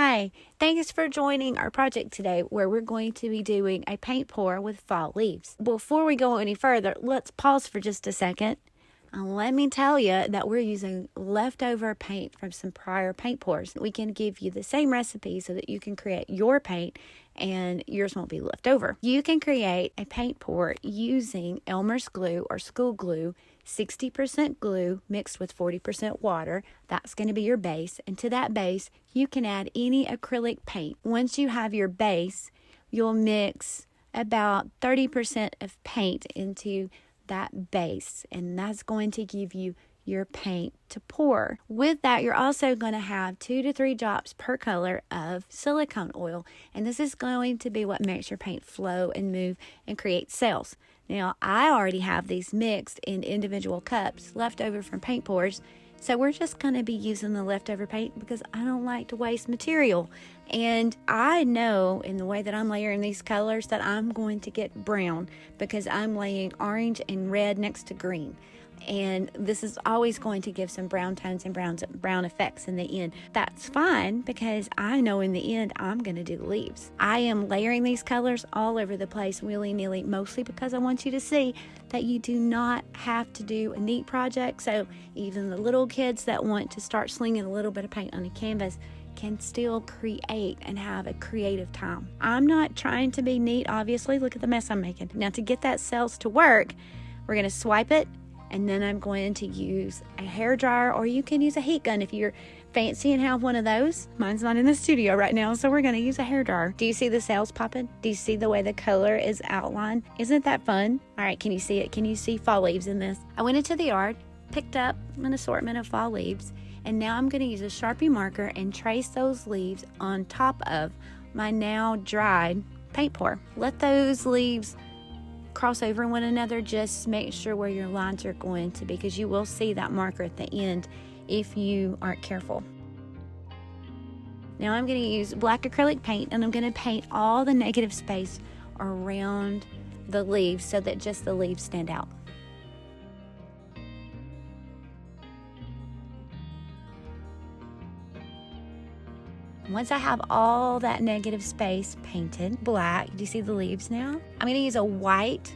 Hi, thanks for joining our project today where we're going to be doing a paint pour with fall leaves. Before we go any further, let's pause for just a second. Let me tell you that we're using leftover paint from some prior paint pours. We can give you the same recipe so that you can create your paint and yours won't be left over. You can create a paint pour using Elmer's glue or school glue, 60% glue mixed with 40% water. That's going to be your base. And to that base, you can add any acrylic paint. Once you have your base, you'll mix about 30% of paint into that base, and that's going to give you your paint to pour. With that, you're also going to have 2 to 3 drops per color of silicone oil, and this is going to be what makes your paint flow and move and create cells. Now, I already have these mixed in individual cups left over from paint pours, so we're just going to be using the leftover paint because I don't like to waste material. And I know in the way that I'm layering these colors that I'm going to get brown because I'm laying orange and red next to green. And this is always going to give some brown tones and brown effects in the end. That's fine because I know in the end I'm going to do the leaves. I am layering these colors all over the place willy-nilly, mostly because I want you to see that you do not have to do a neat project. So even the little kids that want to start slinging a little bit of paint on a canvas can still create and have a creative time. I'm not trying to be neat, obviously. Look at the mess I'm making. Now to get that cells to work, we're going to swipe it, and then I'm going to use a hair dryer, or you can use a heat gun if you're fancy and have one of those. Mine's not in the studio right now, so we're going to use a hair dryer. Do you see the cells popping? Do you see the way the color is outlined? Isn't that fun? All right, can you see it? Can you see fall leaves in this? I went into the yard, picked up an assortment of fall leaves, and now I'm going to use a Sharpie marker and trace those leaves on top of my now dried paint pour. Let those leaves cross over one another. Just make sure where your lines are going to be, because you will see that marker at the end if you aren't careful. Now I'm going to use black acrylic paint, and I'm going to paint all the negative space around the leaves so that just the leaves stand out. Once I have all that negative space painted black, do you see the leaves now? I'm going to use a white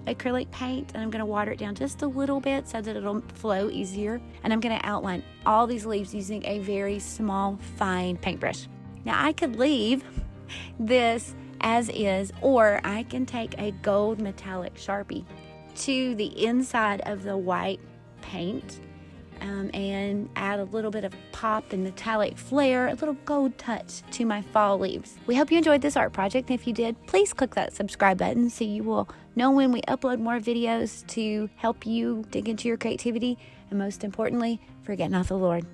acrylic paint, and I'm going to water it down just a little bit so that it'll flow easier. And I'm going to outline all these leaves using a very small, fine paintbrush. Now I could leave this as is, or I can take a gold metallic Sharpie to the inside of the white paint and add a little bit of pop and metallic flair, a little gold touch to my fall leaves. We hope you enjoyed this art project. If you did, please click that subscribe button so you will know when we upload more videos to help you dig into your creativity, and most importantly, forget not the Lord.